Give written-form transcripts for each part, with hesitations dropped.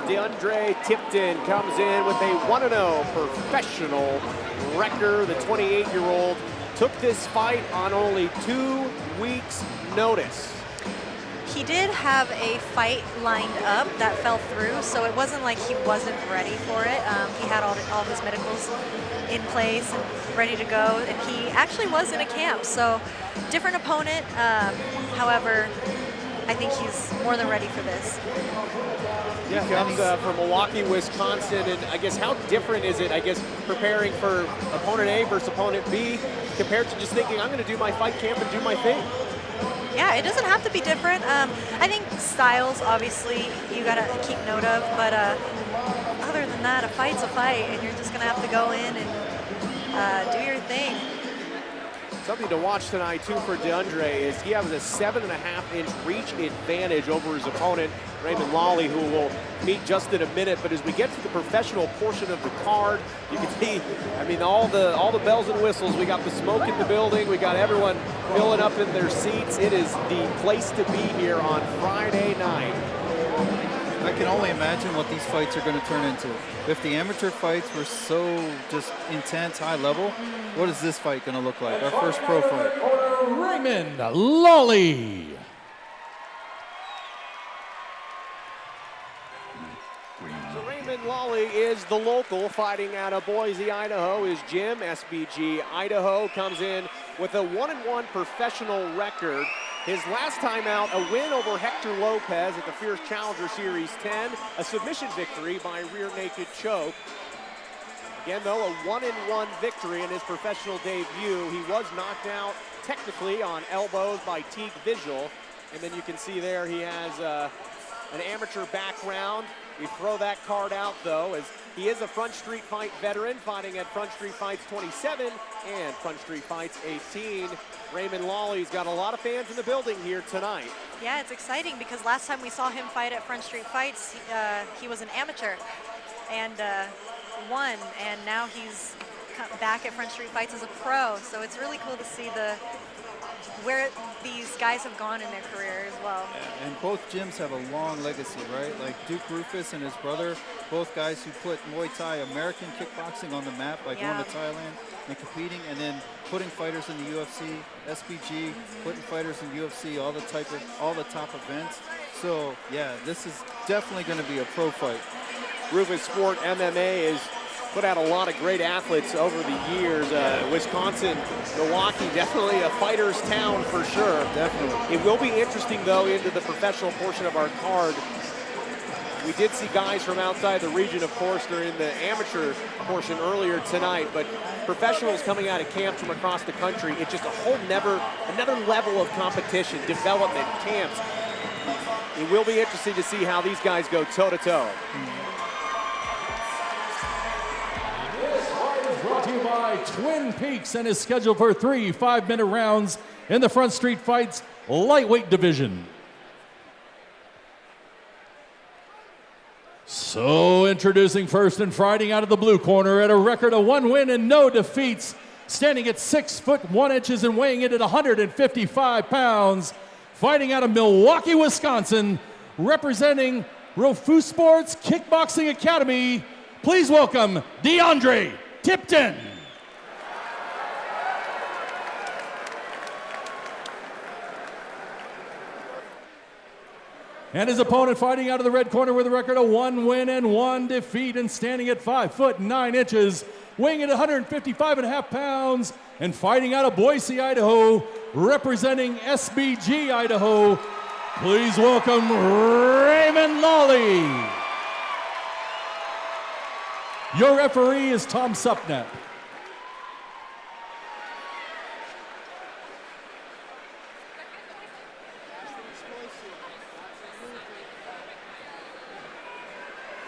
now, DeAndre Tipton comes in with a 1-0 professional record. The 28-year-old took this fight on only 2 weeks' notice. He did have a fight lined up that fell through, so it wasn't like he wasn't ready for it. He had all his medicals in place and ready to go, and he actually was in a camp, so different opponent. However, I think he's more than ready for this. Yeah, comes from Milwaukee, Wisconsin, and I guess how different is it, I guess, preparing for opponent A versus opponent B compared to just thinking, I'm going to do my fight camp and do my thing? Yeah, it doesn't have to be different. I think styles, obviously, you got to keep note of, but other than that, a fight's a fight, and you're just going to have to go in and do your thing. Something to watch tonight, too, for DeAndre is he has a 7.5-inch reach advantage over his opponent, Raymond Lawley, who will meet just in a minute. But as we get to the professional portion of the card, you can see, I mean, all the bells and whistles. We got the smoke in the building. We got everyone filling up in their seats. It is the place to be here on Friday night. I can only imagine what these fights are going to turn into. If the amateur fights were so just intense, high level, what is this fight going to look like? Our first pro fight. Raymond Lawley. So Raymond Lawley is the local, fighting out of Boise, Idaho. His gym, SBG Idaho, comes in with a 1-1 professional record. His last time out, a win over Hector Lopez at the Fierce Challenger Series 10, a submission victory by rear naked choke. Again, though, a 1-1 victory in his professional debut. He was knocked out technically on elbows by Teague Visual. And then you can see there he has an amateur background. We throw that card out, though, as he is a Front Street Fight veteran, fighting at Front Street Fights 27 and Front Street Fights 18. Raymond Lawley's got a lot of fans in the building here tonight. Yeah, it's exciting because last time we saw him fight at Front Street Fights, he was an amateur and won, and now he's back at Front Street Fights as a pro. So it's really cool to see where these guys have gone in their career as well. Yeah, and both gyms have a long legacy, right? Like Duke Rufus and his brother, both guys who put Muay Thai, American kickboxing on the map, like going to Thailand and competing, and then putting fighters in the UFC, SBG, putting fighters in UFC, all the top events. So yeah, this is definitely going to be a pro fight. Rufus Sport MMA is put out a lot of great athletes over the years. Wisconsin, Milwaukee, definitely a fighter's town for sure. Definitely. It will be interesting, though, into the professional portion of our card. We did see guys from outside the region, of course, during the amateur portion earlier tonight, but professionals coming out of camps from across the country, it's just a whole another level of competition, development, camps. It will be interesting to see how these guys go toe-to-toe. Brought to you by Twin Peaks and is scheduled for 3 5-minute rounds in the Front Street Fights lightweight division. So introducing first and fighting out of the blue corner at a record of 1 win and no defeats, standing at 6 foot 1 inches and weighing in at 155 pounds, fighting out of Milwaukee, Wisconsin, representing Rufus Sports Kickboxing Academy. Please welcome DeAndre Tipton. And his opponent fighting out of the red corner with a record of 1 win and 1 defeat and standing at 5 foot 9 inches, weighing at 155.5 pounds, and fighting out of Boise, Idaho, representing SBG Idaho. Please welcome Raymond Lawley. Your referee is Tom Supnett.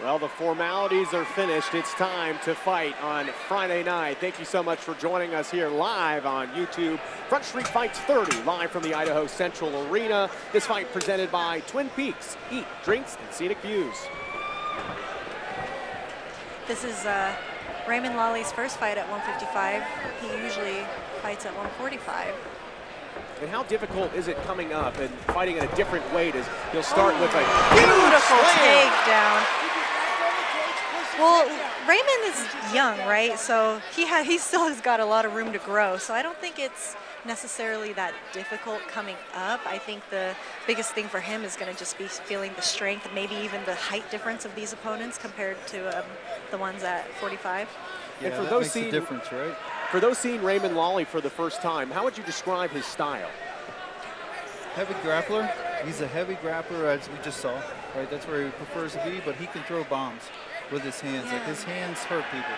Well, the formalities are finished. It's time to fight on Friday night. Thank you so much for joining us here live on YouTube. Front Street Fights 30, live from the Idaho Central Arena. This fight presented by Twin Peaks. Eat, drinks, and scenic views. This is Raymond Lawley's first fight at 155. He usually fights at 145. And how difficult is it coming up and fighting in a different weight? As he'll start with a beautiful takedown. Well, Raymond is young, right? So he still has got a lot of room to grow. So I don't think it's necessarily that difficult coming up. I think the biggest thing for him is going to just be feeling the strength, maybe even the height difference of these opponents compared to the ones at 45. Yeah, and for that those makes seeing, a difference, right? For those seeing Raymond Lawley for the first time, how would you describe his style? Heavy grappler. He's a heavy grappler, as we just saw, right? That's where he prefers to be, but he can throw bombs with his hands. Yeah. Like, his hands hurt people.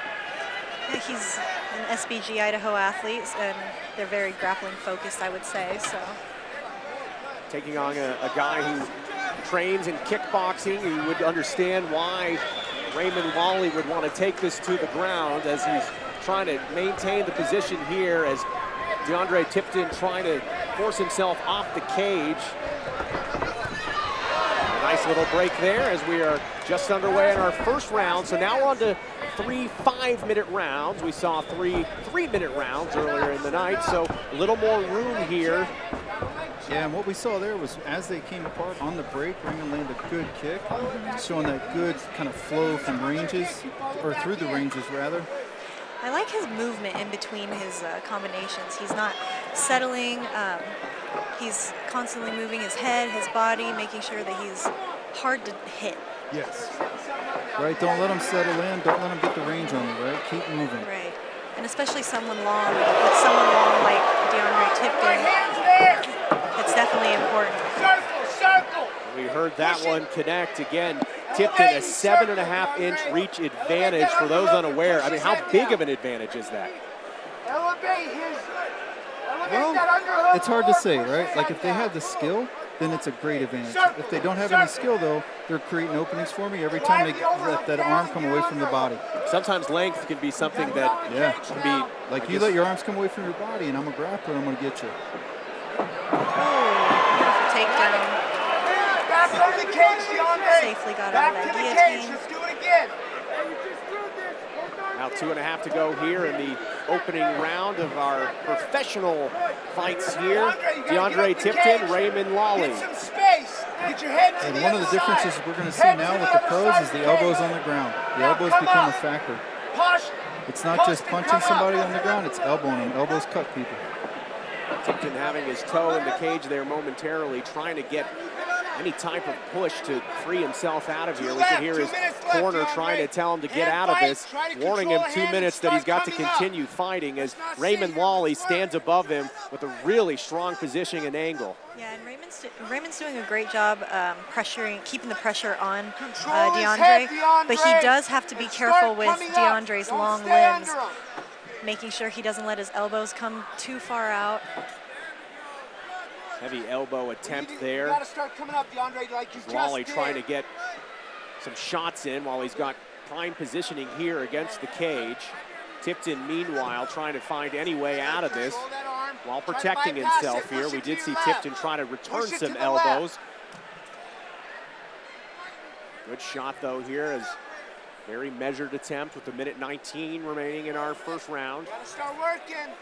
Yeah, he's an SBG Idaho athlete, and they're very grappling focused, I would say. So Taking on a guy who trains in kickboxing, you would understand why Raymond Lawley would want to take this to the ground as he's trying to maintain the position here as DeAndre Tipton trying to force himself off the cage. A nice little break there as we are just underway in our first round. So now we're on to 3 5-minute rounds. We saw 3 3-minute rounds earlier in the night, so a little more room here. Yeah, and what we saw there was as they came apart on the break, Raymond landed a good kick, showing that good kind of flow from ranges, or through the ranges rather. I like his movement in between his combinations. He's not settling. He's constantly moving his head, his body, making sure that he's hard to hit. Yes. Right, don't let him settle in. Don't let him get the range on you, right? Keep moving. Right. And especially someone long, with someone long like DeAndre Tipton, it's definitely important. We heard that one connect again. Tipton, a 7.5-inch reach advantage for those unaware. I mean, how big of an advantage is that? Well, it's hard to say, right? Like, if they have the skill, then it's a great advantage. If they don't have any skill, though, they're creating openings for me every time they let that arm come away from the body. Sometimes length can be something that can be... Like, you let your arms come away from your body, and I'm a grappler, I'm going to get you. Beautiful takedown. Safely got out of that guillotine. Let's do it again. Now 2.5 to go here in the opening round of our professional fights here. DeAndre Tipton, Raymond Lawley. And one of the differences we're going to see now with the pros is the elbows on the ground. The elbows become a factor. It's not just punching somebody on the ground, it's elbowing them. Elbows cut people. Tipton having his toe in the cage there momentarily, trying to get any type of push to free himself out of here. We can hear his corner trying to tell him to get out of this, warning him 2 minutes that he's got to continue fighting as Raymond Lawley stands above him with a really strong positioning and angle. Yeah, and Raymond's doing a great job keeping the pressure on DeAndre, but he does have to be careful with DeAndre's long limbs, making sure he doesn't let his elbows come too far out. Heavy elbow attempt there. You gotta start coming up, DeAndre, like you Lawley just trying did. to get some shots in while he's got prime positioning here against the cage. Tipton, meanwhile, trying to find any way out of this while protecting himself here. We did see Tipton trying to return some elbows. Good shot, though, here as very measured attempt with 1:19 remaining in our first round. Gotta start working.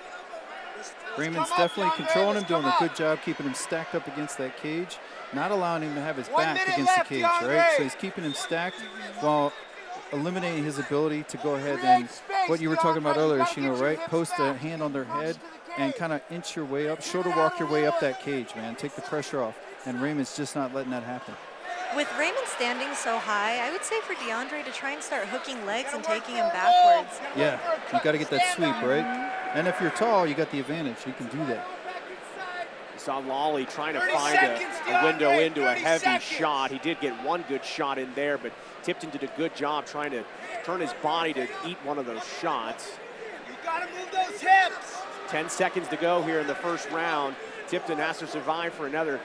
Raymond's definitely controlling him, doing a good job keeping him stacked up against that cage, not allowing him to have his back against the cage, right? So he's keeping him stacked while eliminating his ability to go ahead and, what you were talking about earlier, Shino, right? Post a hand on their head and kind of inch your way up, shoulder walk your way up that cage, man. Take the pressure off. And Raymond's just not letting that happen. With Raymond standing so high, I would say for DeAndre to try and start hooking legs and taking him backwards. Yeah, you got to get that sweep, right? And if you're tall, you got the advantage. You can do that. We saw Lawley trying to find a window into a heavy shot. He did get one good shot in there, but Tipton did a good job trying to turn his body to eat one of those shots. You gotta move those hips. 10 seconds to go here in the first round. Tipton has to survive for another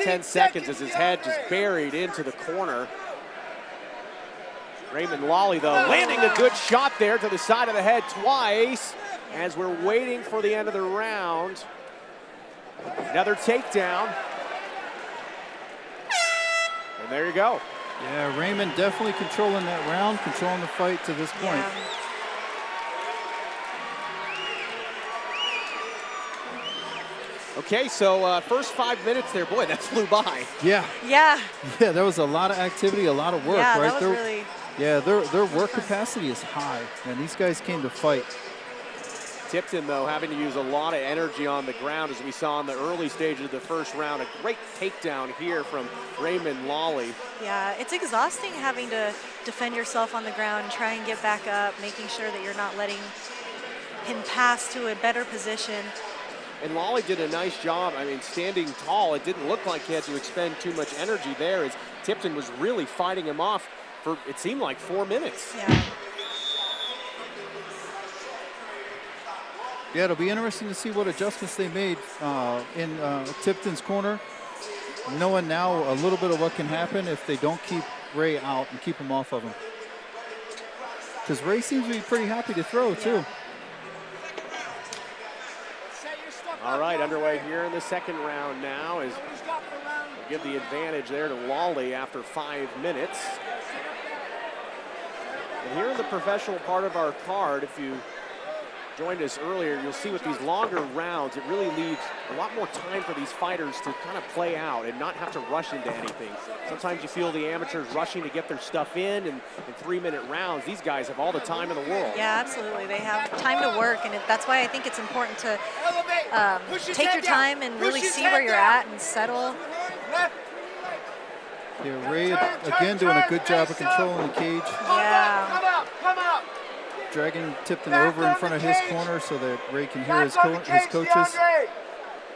10 seconds as his head just buried into the corner. Raymond Lawley, though, landing a good shot there to the side of the head twice as we're waiting for the end of the round. Another takedown. And there you go. Yeah, Raymond definitely controlling that round, controlling the fight to this point. Yeah. Okay, so first 5 minutes there, boy, that flew by. Yeah. Yeah. Yeah, there was a lot of activity, a lot of work, Yeah, right? that was really. Yeah, their work capacity is high, and these guys came to fight. Tipton, though, having to use a lot of energy on the ground, as we saw in the early stages of the first round. A great takedown here from Raymond Lawley. Yeah, it's exhausting having to defend yourself on the ground and try and get back up, making sure that you're not letting him pass to a better position. And Lawley did a nice job. I mean, standing tall, it didn't look like he had to expend too much energy there, as Tipton was really fighting him off for, it seemed like, 4 minutes. Yeah. Yeah, it'll be interesting to see what adjustments they made in Tipton's corner, knowing now a little bit of what can happen if they don't keep Ray out and keep him off of him. Because Ray seems to be pretty happy to throw, too. All right, underway here in the second round now as we give the advantage there to Lawley after 5 minutes. And here in the professional part of our card, if you joined us earlier, you'll see with these longer rounds, it really leaves a lot more time for these fighters to kind of play out and not have to rush into anything. Sometimes you feel the amateurs rushing to get their stuff in 3-minute rounds. These guys have all the time in the world. Yeah, absolutely. They have time to work, and that's why I think it's important to take your time and really see where you're at and settle. Yeah, Ray again doing a good job of controlling the cage. Yeah. Come up, come up. Dragging Tipton over in front of his corner so that Ray can hear his coaches.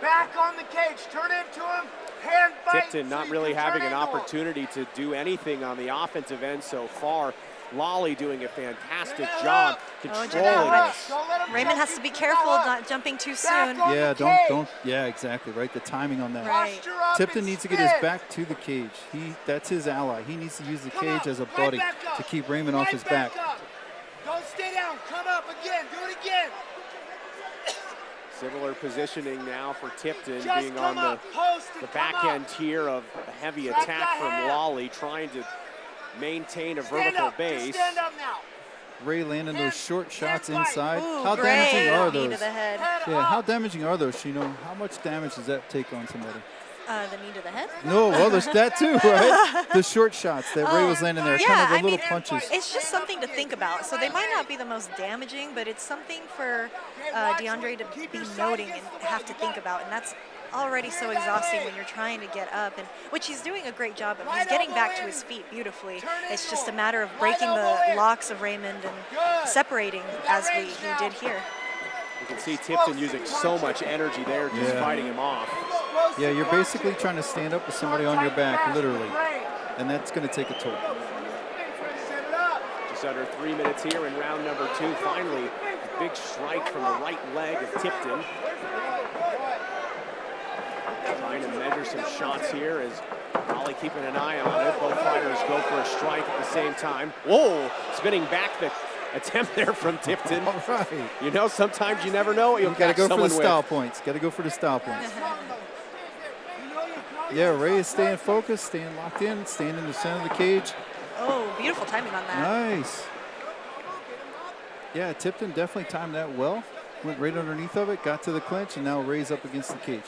Back on the cage, turn into him, hand fight. Tipton not really having an opportunity to do anything on the offensive end so far. Lawley doing a fantastic job controlling this. Raymond has to be careful not jumping too soon. Yeah, yeah, exactly, right? The timing on that. Right. Tipton needs to get his back to the cage. That's his ally. He needs to use the cage as a buddy to keep Raymond off his back. Don't stay down, come up again, do it again. Similar positioning now for Tipton, being on the back end here of a heavy attack from Lawley, trying to maintain a vertical base. Stand up now. Ray landing those short shots inside. Ooh, how great damaging are knee those? to the head. Yeah, how damaging are those, Shino? How much damage does that take on somebody? The knee to the head? No, well, there's that too, right? The short shots that Ray was landing there, kind of the little punches. It's just something to think about. So they might not be the most damaging, but it's something for DeAndre to be noting and have to think about. And that's already so exhausting when you're trying to get up, and which he's doing a great job of. He's getting back to his feet beautifully. It's just a matter of breaking the locks of Raymond and separating as he did here. You can see Tipton using so much energy there, just fighting him off. Yeah, you're basically trying to stand up with somebody on your back, literally, and that's going to take a toll. Just under 3 minutes here in round number 2. Finally, a big strike from the right leg of Tipton. Trying to measure some shots here as Lawley keeping an eye on it. Both fighters go for a strike at the same time. Whoa, spinning back the attempt there from Tipton. All right. You know, sometimes you never know what you'll Got to catch go for someone the with. style points. Got to go for the style points. Yeah, Ray is staying focused, staying locked in, staying in the center of the cage. Oh, beautiful timing on that. Nice. Yeah, Tipton definitely timed that well. Went right underneath of it, got to the clinch, and now Ray's up against the cage.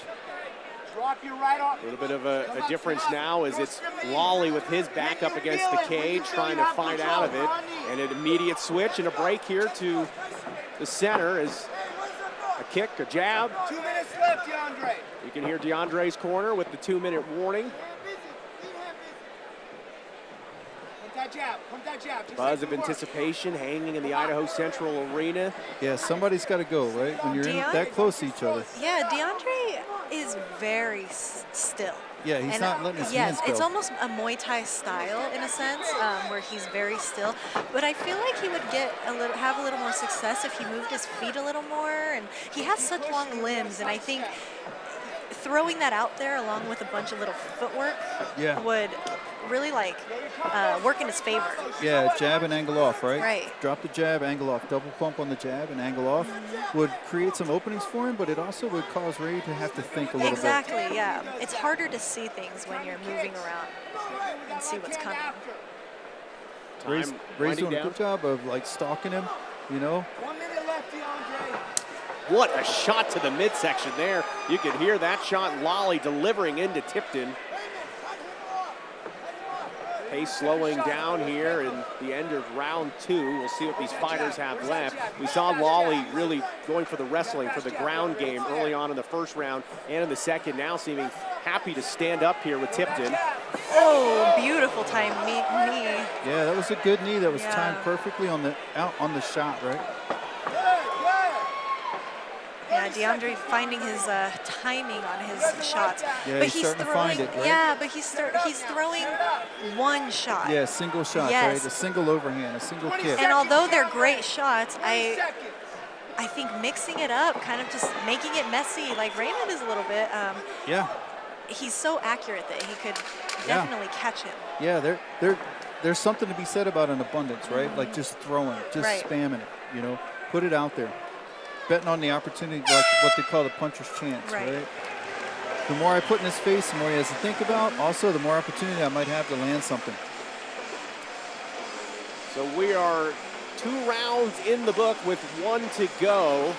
Drop your right arm. A little bit of a difference now as it's Lawley with his back up against the cage, trying to fight out of it. And an immediate switch and a break here to the center is a kick, a jab. 2 minutes left, DeAndre. You can hear DeAndre's corner with the 2-minute warning. Pump that jab, pump that jab. Just Buzz like of you were. anticipation hanging in the Idaho Central Arena. Yeah, somebody's got to go, right? When you're in that close to each other. Yeah, DeAndre is very still. Yeah, he's not letting his hands Yes, go. it's almost a Muay Thai style in a sense, where he's very still. But I feel like he would have a little more success if he moved his feet a little more. And he has such long limbs, and I think throwing that out there along with a bunch of little footwork would really work in his favor. Yeah, jab and angle off, right? Right. Drop the jab, angle off. Double pump on the jab and angle off would create some openings for him, but it also would cause Ray to have to think a little Exactly, yeah. It's harder to see things when you're moving around and see what's coming. bit. Ray's doing a good job of like stalking him, you know. 1 minute left, DeAndre. What a shot to the midsection there. You could hear that shot, Lawley delivering into Tipton. Pace slowing down here in the end of round 2. We'll see what these fighters have left. We saw Lawley really going for the wrestling, for the ground game early on in the first round and in the second, now seeming happy to stand up here with Tipton. Oh, beautiful time knee. Yeah, that was a good knee that was timed perfectly on the shot, right? Yeah, DeAndre finding his timing on his shots. Yeah, but he's starting to find it, right? Yeah, but he's throwing one shot. Yeah, single shots, right? A single overhand, a single kick. And although they're great shots, I think mixing it up, kind of just making it messy, like Raymond is a little bit. Yeah. He's so accurate that he could definitely catch him. Yeah, there's something to be said about an abundance, right? Like just throwing, just spamming it, you know, put it out there. Betting on the opportunity, like what they call the puncher's chance, right? The more I put in his face, the more he has to think about. Also, the more opportunity I might have to land something. So we are 2 rounds in the book with 1 to go.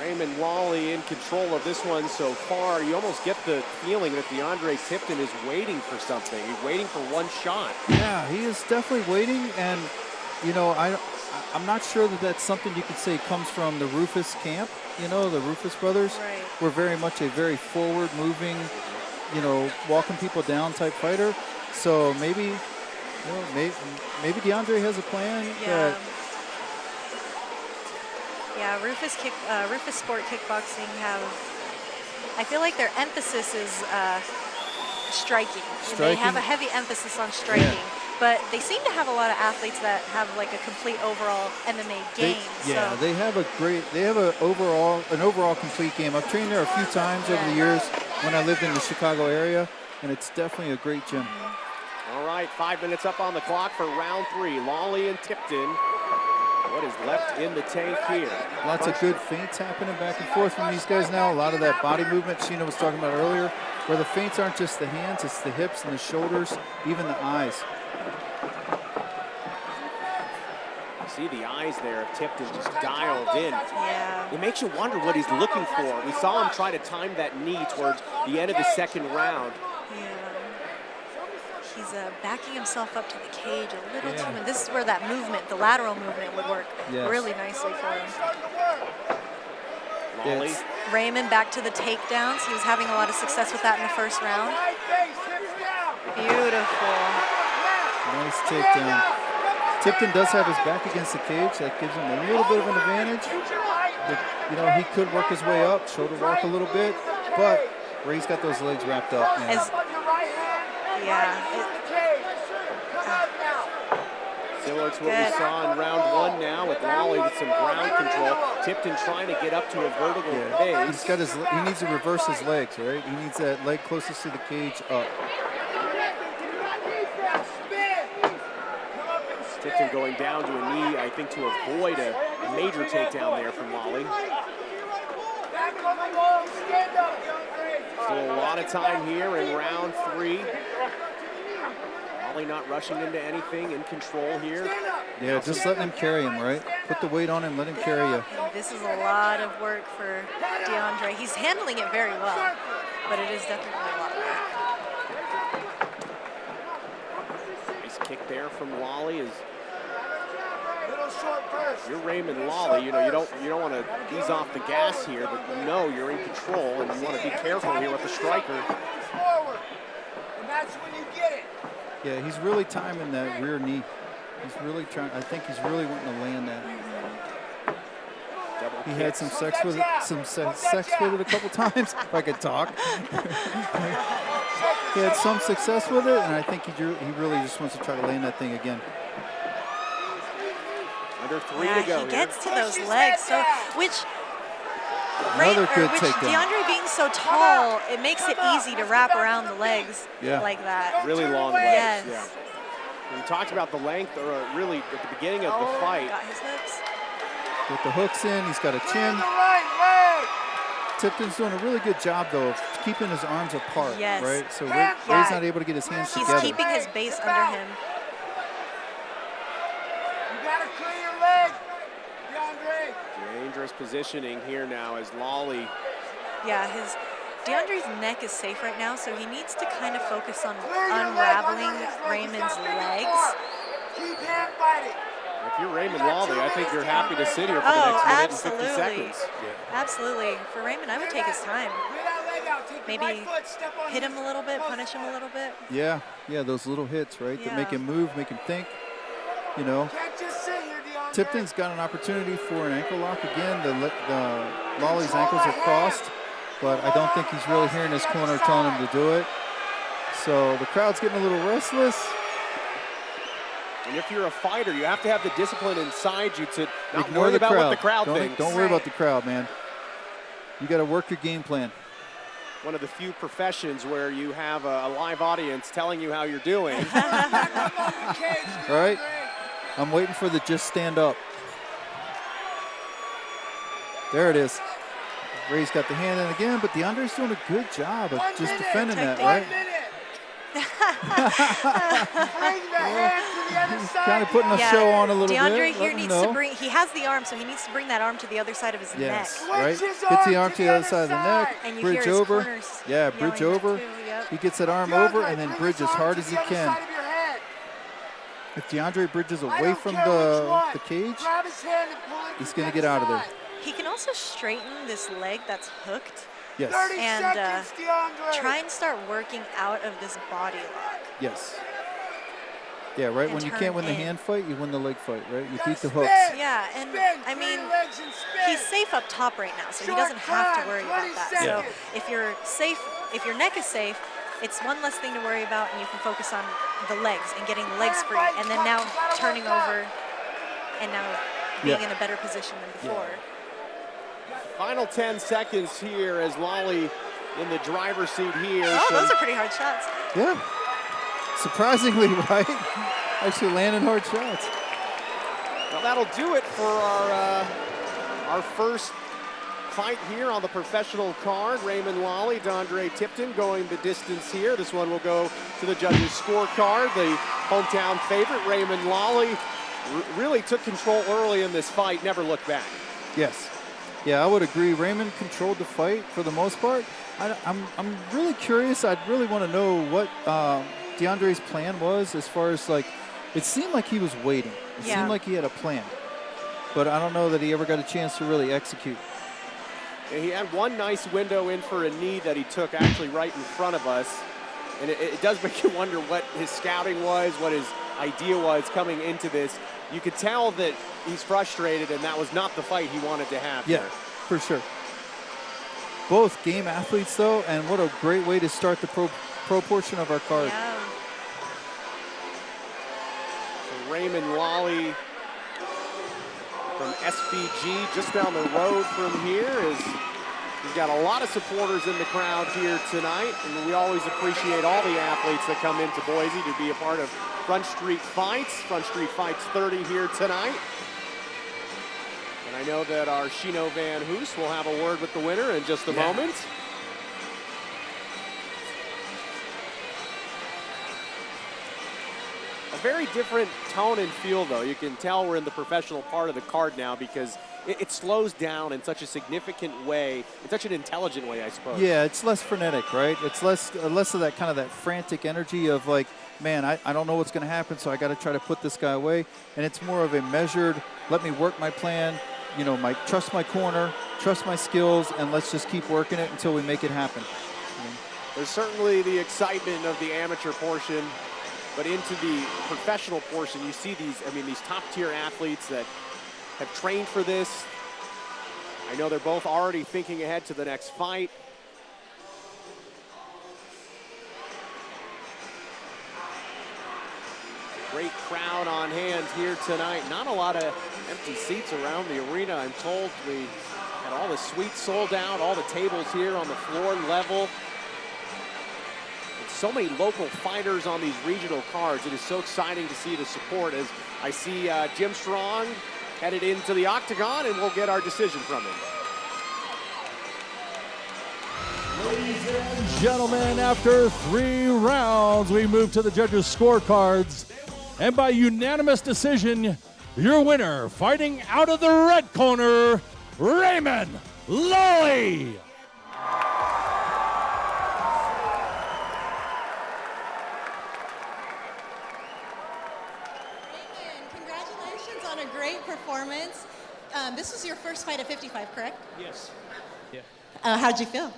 Raymond Lawley in control of this one so far. You almost get the feeling that DeAndre Tipton is waiting for something. He's waiting for one shot. Yeah, he is definitely waiting, and you know, I'm not sure that that's something you could say comes from the Rufus camp. You know, the Rufus brothers were very much a very forward-moving, you know, walking people down type fighter. So maybe, you know, maybe DeAndre has a plan. Yeah. Yeah, Rufus Sport Kickboxing I feel like their emphasis is striking. They have a heavy emphasis on striking. Yeah. But they seem to have a lot of athletes that have like a complete overall MMA game. They have an overall complete game. I've trained there a few times over the years when I lived in the Chicago area, and it's definitely a great gym. All right, 5 minutes up on the clock for round 3. Lawley and Tipton. What is left in the tank here? Lots of good feints happening back and forth from these guys now. A lot of that body movement Sheena was talking about earlier, where the feints aren't just the hands, it's the hips and the shoulders, even the eyes. See the eyes there of Tipton just dialed in. Yeah. It makes you wonder what he's looking for. We saw him try to time that knee towards the end of the second round. Yeah. He's backing himself up to the cage a little too much. This is where that movement, the lateral movement, would work really nicely for him. Lawley. Raymond back to the takedowns. He was having a lot of success with that in the first round. Beautiful. Nice takedown. Tipton does have his back against the cage. That gives him a little bit of an advantage. But, you know, he could work his way up, shoulder walk a little bit, but Ray's got those legs wrapped up. Similar to what we saw in round 1 now with Lawley with some ground control. Tipton trying to get up to a vertical pace. He needs to reverse his legs, right? He needs that leg closest to the cage up. Tipton going down to a knee, I think, to avoid a major takedown there from Lawley. Still a lot of time here in round 3. Lawley not rushing into anything, in control here. Yeah, just letting him carry him, right? Put the weight on him, let him carry you. And this is a lot of work for DeAndre. He's handling it very well, but it is definitely a lot of work. Nice kick there from Lawley. You're Raymond Lawley, you know, you don't want to ease off the gas here, but you know you're in control and you want to be careful here with the striker. And that's when you get it. Yeah, he's really timing that rear knee. He's really trying. I think he's really wanting to land that. He had some sex with it, a couple times. If I could talk. He had some success with it, and I think he really just wants to try to land that thing again. Under 3 to go. He gets to those legs, so DeAndre being so tall, it makes it easy to wrap around the legs like that. Really long legs. Yes. Yeah. We talked about the length, or really at the beginning of the fight. Got his hooks. With the hooks in, he's got a chin. Tipton's doing a really good job, though, of keeping his arms apart, right? So Ray's not able to get his hands together. He's keeping his base under him. You gotta clear your leg. Dangerous positioning here now as Lawley. Yeah, DeAndre's neck is safe right now, so he needs to kind of focus on unraveling Raymond's legs. Keep hand fighting. If you're Raymond Lawley, I think you're happy to sit here for the next minute and 50 seconds. Absolutely. For Raymond, I would take his time. Maybe hit him a little bit, punish him a little bit. Yeah, those little hits, right? That make him move, make him think. You know, Tipton's got an opportunity for an ankle lock again. The Lawley's ankles are crossed, but I don't think he's really hearing his corner telling him to do it. So the crowd's getting a little restless. And if you're a fighter, you have to have the discipline inside you to not Ignore worry the about crowd. what the crowd thinks. Don't worry about the crowd, man. You got to work your game plan. One of the few professions where you have a live audience telling you how you're doing. Right? I'm waiting for the just stand up. There it is. Ray's got the hand in again, but DeAndre's doing a good job of just defending that, right? He's kind of putting a show on a little bit. DeAndre here needs to bring, he has the arm, so he needs to bring that arm to the other side of his neck. Right? Gets the arm to the other side of the neck, and bridge over. Yeah, bridge over. He gets that arm over and then bridge as hard as he can. If DeAndre bridges away from the cage, he's going to get out of there. He can also straighten this leg that's hooked. Yes. And try and start working out of this body lock. Yes. Yeah, right. And when you can't win the hand fight, you win the leg fight, right? You beat the hooks. Yeah, and I mean, he's safe up top right now, so he doesn't have to worry about that. So if you're safe, if your neck is safe, it's one less thing to worry about, and you can focus on the legs and getting the legs free, and then now turning over and now being in a better position than before. Final 10 seconds here as Lawley in the driver's seat here. Oh, those are pretty hard shots. Yeah. Surprisingly, right? Actually landing hard shots. Well, that'll do it for our first fight here on the professional card. Raymond Lawley, DeAndre Tipton going the distance here. This one will go to the judges' scorecard. The hometown favorite, Raymond Lawley, really took control early in this fight, never looked back. Yes. Yeah, I would agree. Raymond controlled the fight for the most part. I'm really curious. I'd really want to know what DeAndre's plan was as far as, like, it seemed like he was waiting. It seemed like he had a plan. But I don't know that he ever got a chance to really execute. And he had one nice window in for a knee that he took actually right in front of us. And it does make you wonder what his scouting was, what his idea was coming into this. You could tell that he's frustrated, and that was not the fight he wanted to have. Yeah, for sure. Both game athletes, though, and what a great way to start the pro portion of our card. Yeah. So Raymond Lawley from SBG, just down the road from here, he's got a lot of supporters in the crowd here tonight, and we always appreciate all the athletes that come into Boise to be a part of Front Street Fights. Front Street Fights 30 here tonight. And I know that our Shino Van Hoos will have a word with the winner in just a moment. A very different tone and feel, though. You can tell we're in the professional part of the card now because it slows down in such a significant way, in such an intelligent way, I suppose. Yeah, it's less frenetic, right? It's less of that kind of that frantic energy of like, man, I don't know what's going to happen, so I got to try to put this guy away. And it's more of a measured, let me work my plan, you know, trust my corner, trust my skills, and let's just keep working it until we make it happen. There's certainly the excitement of the amateur portion, but into the professional portion, you see these top-tier athletes that have trained for this. I know they're both already thinking ahead to the next fight. Great crowd on hand here tonight. Not a lot of empty seats around the arena, I'm told. We had all the suites sold out, all the tables here on the floor level. And so many local fighters on these regional cards. It is so exciting to see the support as I see Jim Strong headed into the octagon, and we'll get our decision from him. Ladies and gentlemen, after 3 rounds, we move to the judges' scorecards. And by unanimous decision, your winner, fighting out of the red corner, Raymond Lawley. Congratulations on a great performance. This was your first fight at 55, correct? Yes. Yeah. How'd you feel?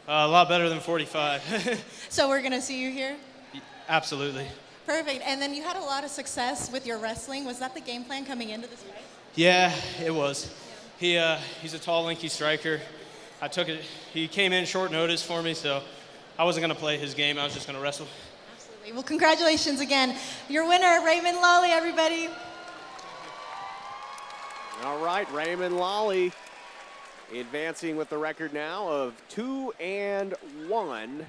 A lot better than 45. So we're going to see you here? Absolutely. Perfect. And then you had a lot of success with your wrestling. Was that the game plan coming into this fight? Yeah, it was. He's a tall, lanky striker. I took it. He came in short notice for me, so I wasn't going to play his game. I was just going to wrestle. Absolutely. Well, congratulations again. Your winner, Raymond Lawley, everybody. All right, Raymond Lawley advancing with the record now of 2-1